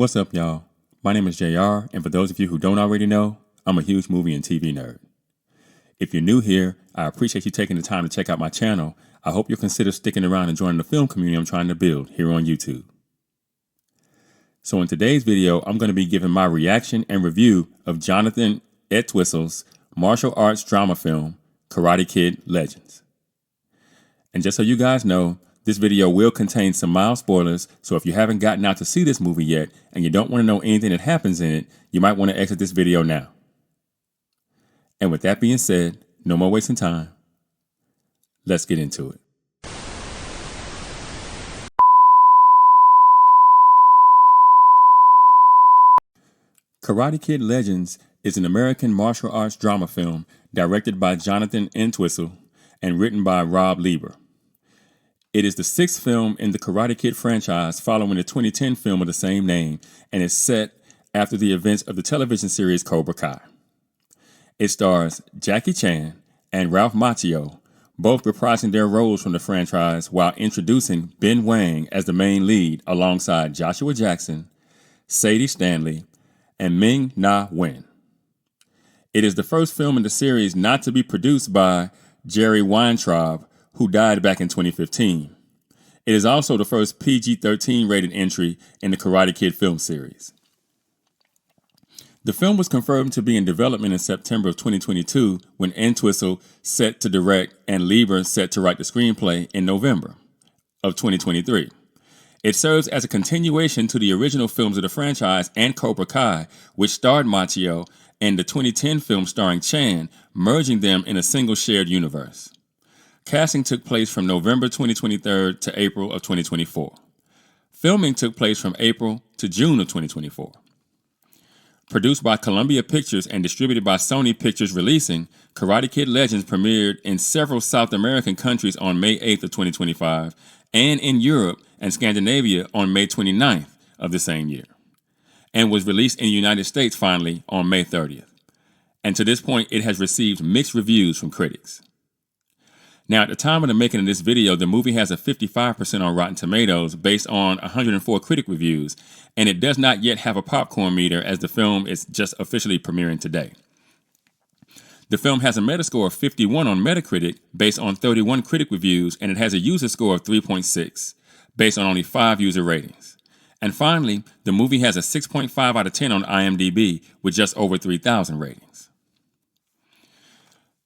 What's up, y'all? My name is JR, and for those of you who don't already know, I'm a huge movie and TV nerd. If you're new here, I appreciate you taking the time to check out my channel. I hope you'll consider sticking around and joining the film community I'm trying to build here on YouTube. So in today's video, I'm going to be giving my reaction and review of Jonathan Entwistle's martial arts drama film, Karate Kid Legends. And just so you guys know, this video will contain some mild spoilers, so if you haven't gotten out to see this movie yet and you don't want to know anything that happens in it, you might want to exit this video now. And with that being said, no more wasting time. Let's get into it. Karate Kid Legends is an American martial arts drama film directed by Jonathan Entwistle and written by Rob Lieber. It is the sixth film in the Karate Kid franchise following the 2010 film of the same name and is set after the events of the television series Cobra Kai. It stars Jackie Chan and Ralph Macchio, both reprising their roles from the franchise while introducing Ben Wang as the main lead alongside Joshua Jackson, Sadie Stanley, and Ming-Na. It is the first film in the series not to be produced by Jerry Weintraub, who died back in 2015. It is also the first PG-13 rated entry in the Karate Kid film series. The film was confirmed to be in development in September of 2022 when Entwistle set to direct and Lieber set to write the screenplay in November of 2023. It serves as a continuation to the original films of the franchise and Cobra Kai, which starred Macchio, and the 2010 film starring Chan, merging them in a single shared universe. Casting took place from November 2023 to April of 2024. Filming took place from April to June of 2024. Produced by Columbia Pictures and distributed by Sony Pictures Releasing, Karate Kid Legends premiered in several South American countries on May 8th of 2025 and in Europe and Scandinavia on May 29th of the same year, and was released in the United States finally on May 30th. And to this point, it has received mixed reviews from critics. Now, at the time of the making of this video, the movie has a 55% on Rotten Tomatoes based on 104 critic reviews, and it does not yet have a popcorn meter as the film is just officially premiering today. The film has a Metascore of 51 on Metacritic based on 31 critic reviews, and it has a user score of 3.6 based on only 5 user ratings. And finally, the movie has a 6.5 out of 10 on IMDb with just over 3,000 ratings.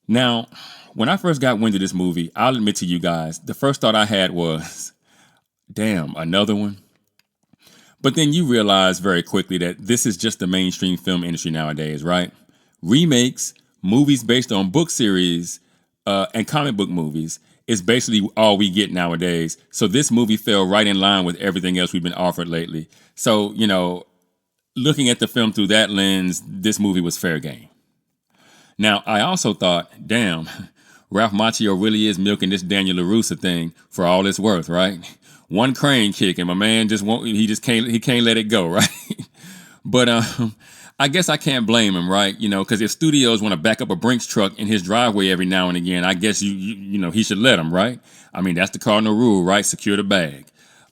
Now, when I first got wind of this movie, I'll admit to you guys, the first thought I had was, damn, another one? But then you realize very quickly that this is just the mainstream film industry nowadays, right? Remakes, movies based on book series, and comic book movies is basically all we get nowadays. So this movie fell right in line with everything else we've been offered lately. So, looking at the film through that lens, this movie was fair game. Now, I also thought, damn, Ralph Macchio really is milking this Daniel LaRusso thing for all it's worth, right? One crane kick and my man can't let it go, right? But I guess I can't blame him, right? Because if studios want to back up a Brinks truck in his driveway every now and again, I guess he should let them, right? I mean, that's the cardinal rule, right? Secure the bag.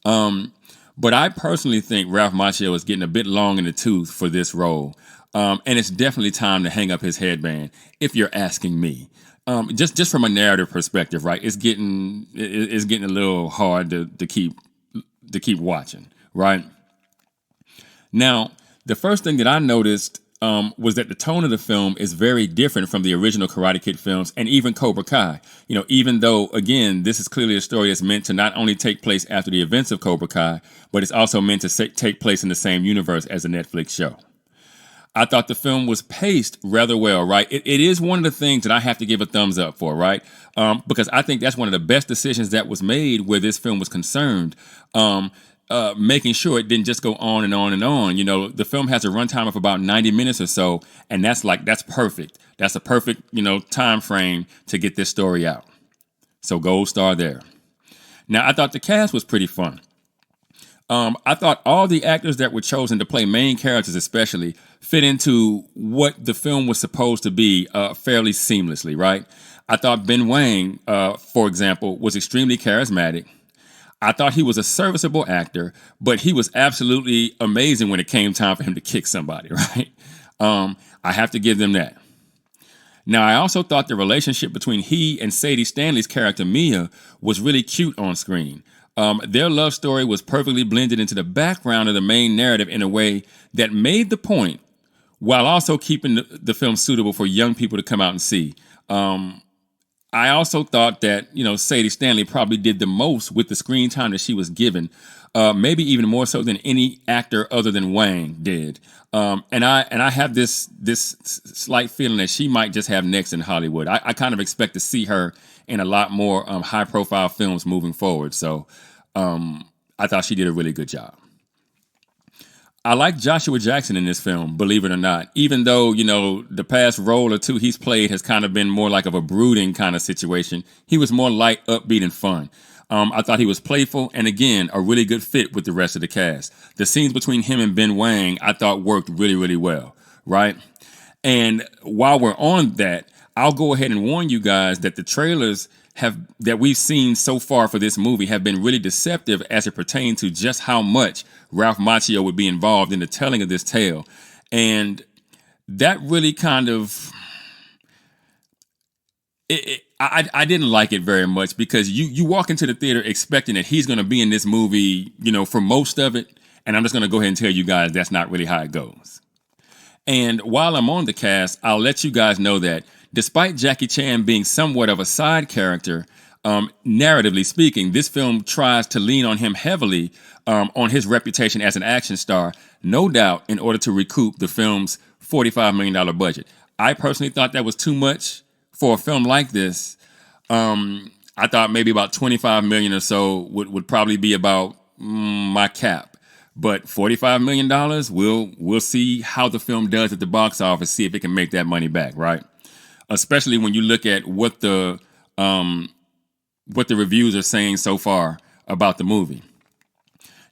But I personally think Ralph Macchio is getting a bit long in the tooth for this role. And it's definitely time to hang up his headband, if you're asking me. Just from a narrative perspective, right? It's getting a little hard to keep watching, right? Now, the first thing that I noticed was that the tone of the film is very different from the original Karate Kid films and even Cobra Kai. Even though, again, this is clearly a story that's meant to not only take place after the events of Cobra Kai, but it's also meant to take place in the same universe as the Netflix show. I thought the film was paced rather well, right? It is one of the things that I have to give a thumbs up for, right? Because I think that's one of the best decisions that was made where this film was concerned, making sure it didn't just go on and on and on. The film has a runtime of about 90 minutes or so, and that's perfect. That's a perfect, time frame to get this story out. So gold star there. Now, I thought the cast was pretty fun. I thought all the actors that were chosen to play main characters especially fit into what the film was supposed to be fairly seamlessly, right? I thought Ben Wang, for example, was extremely charismatic. I thought he was a serviceable actor, but he was absolutely amazing when it came time for him to kick somebody, right? I have to give them that. Now, I also thought the relationship between he and Sadie Stanley's character Mia was really cute on screen. Their love story was perfectly blended into the background of the main narrative in a way that made the point while also keeping the film suitable for young people to come out and see. I also thought that, Sadie Stanley probably did the most with the screen time that she was given, maybe even more so than any actor other than Wang did. And I have this slight feeling that she might just have next in Hollywood. I kind of expect to see her in a lot more high profile films moving forward. So I thought she did a really good job. I like Joshua Jackson in this film, believe it or not, even though, the past role or two he's played has kind of been more like of a brooding kind of situation. He was more light, upbeat, and fun. I thought he was playful and, again, a really good fit with the rest of the cast. The scenes between him and Ben Wang I thought worked really, really well, right? And while we're on that, I'll go ahead and warn you guys that the trailers that we've seen so far for this movie have been really deceptive as it pertains to just how much Ralph Macchio would be involved in the telling of this tale. And that really kind of... I didn't like it very much because you walk into the theater expecting that he's going to be in this movie, for most of it. And I'm just going to go ahead and tell you guys that's not really how it goes. And while I'm on the cast, I'll let you guys know that despite Jackie Chan being somewhat of a side character, narratively speaking, this film tries to lean on him heavily on his reputation as an action star, no doubt in order to recoup the film's $45 million budget. I personally thought that was too much for a film like this. I thought maybe about $25 million or so would probably be about my cap. But $45 million, we'll see how the film does at the box office, see if it can make that money back, right? Especially when you look at what the reviews are saying so far about the movie.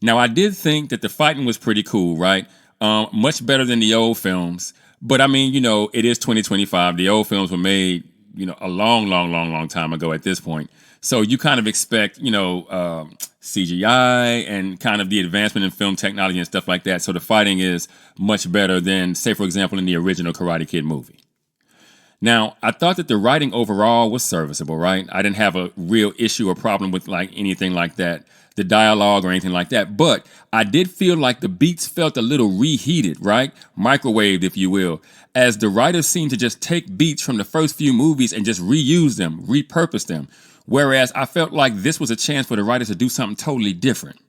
Now, I did think that the fighting was pretty cool, right? Much better than the old films. But I mean, it is 2025. The old films were made, a long time ago at this point. So you kind of expect, CGI and kind of the advancement in film technology and stuff like that. So the fighting is much better than, say, for example, in the original Karate Kid movie. Now, I thought that the writing overall was serviceable, right? I didn't have a real issue or problem with anything like that, the dialogue or anything like that. But I did feel like the beats felt a little reheated, right? Microwaved, if you will, as the writers seemed to just take beats from the first few movies and just reuse them, repurpose them. Whereas I felt like this was a chance for the writers to do something totally different.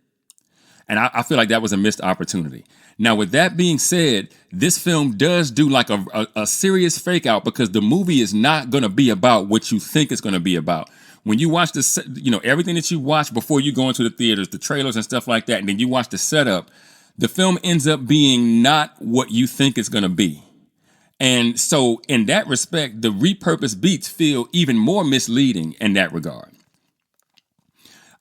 And I feel like that was a missed opportunity. Now, with that being said, this film does do like a serious fake out because the movie is not going to be about what you think it's going to be about. When you watch this, everything that you watch before you go into the theaters, the trailers and stuff like that, and then you watch the setup, the film ends up being not what you think it's going to be. And so in that respect, the repurposed beats feel even more misleading in that regard.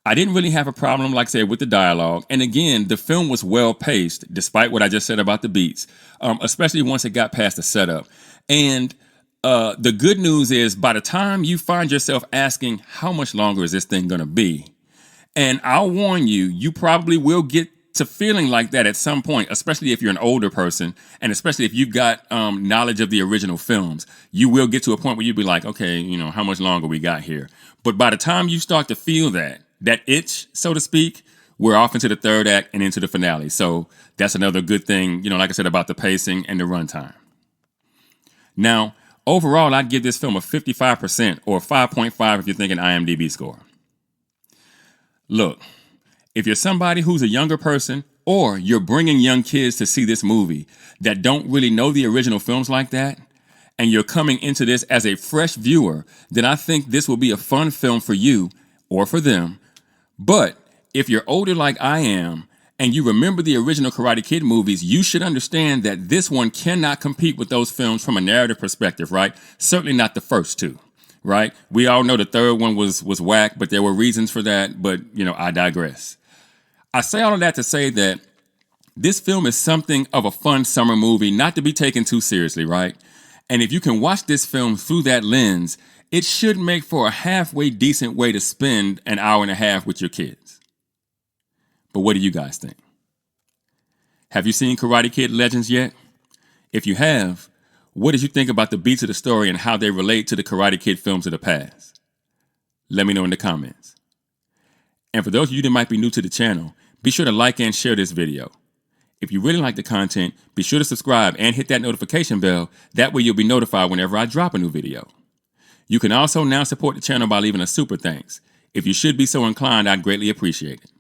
I didn't really have a problem, like I said, with the dialogue. And again, the film was well paced, despite what I just said about the beats, especially once it got past the setup. And the good news is by the time you find yourself asking, how much longer is this thing going to be? And I'll warn you, you probably will get to feeling like that at some point, especially if you're an older person, and especially if you've got knowledge of the original films. You will get to a point where you'll be like, okay, how much longer we got here? But by the time you start to feel that itch, so to speak, we're off into the third act and into the finale. So that's another good thing, like I said, about the pacing and the runtime. Now, overall, I'd give this film a 55% or 5.5 if you're thinking IMDb score. Look, if you're somebody who's a younger person or you're bringing young kids to see this movie that don't really know the original films like that, and you're coming into this as a fresh viewer, then I think this will be a fun film for you or for them. But if you're older like I am and you remember the original Karate Kid movies, you should understand that this one cannot compete with those films from a narrative perspective, right? Certainly not the first two, right? We all know the third one was whack, but there were reasons for that. But, I digress. I say all of that to say that this film is something of a fun summer movie, not to be taken too seriously, right? And if you can watch this film through that lens, it should make for a halfway decent way to spend an hour and a half with your kids. But what do you guys think? Have you seen Karate Kid Legends yet? If you have, what did you think about the beats of the story and how they relate to the Karate Kid films of the past? Let me know in the comments. And for those of you that might be new to the channel, be sure to like and share this video. If you really like the content, be sure to subscribe and hit that notification bell. That way you'll be notified whenever I drop a new video. You can also now support the channel by leaving a super thanks. If you should be so inclined, I'd greatly appreciate it.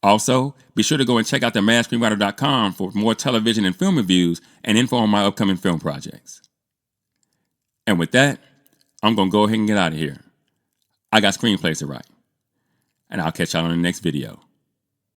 Also, be sure to go and check out themadscreenwriter.com for more television and film reviews and info on my upcoming film projects. And with that, I'm going to go ahead and get out of here. I got screenplays to write. And I'll catch y'all on the next video.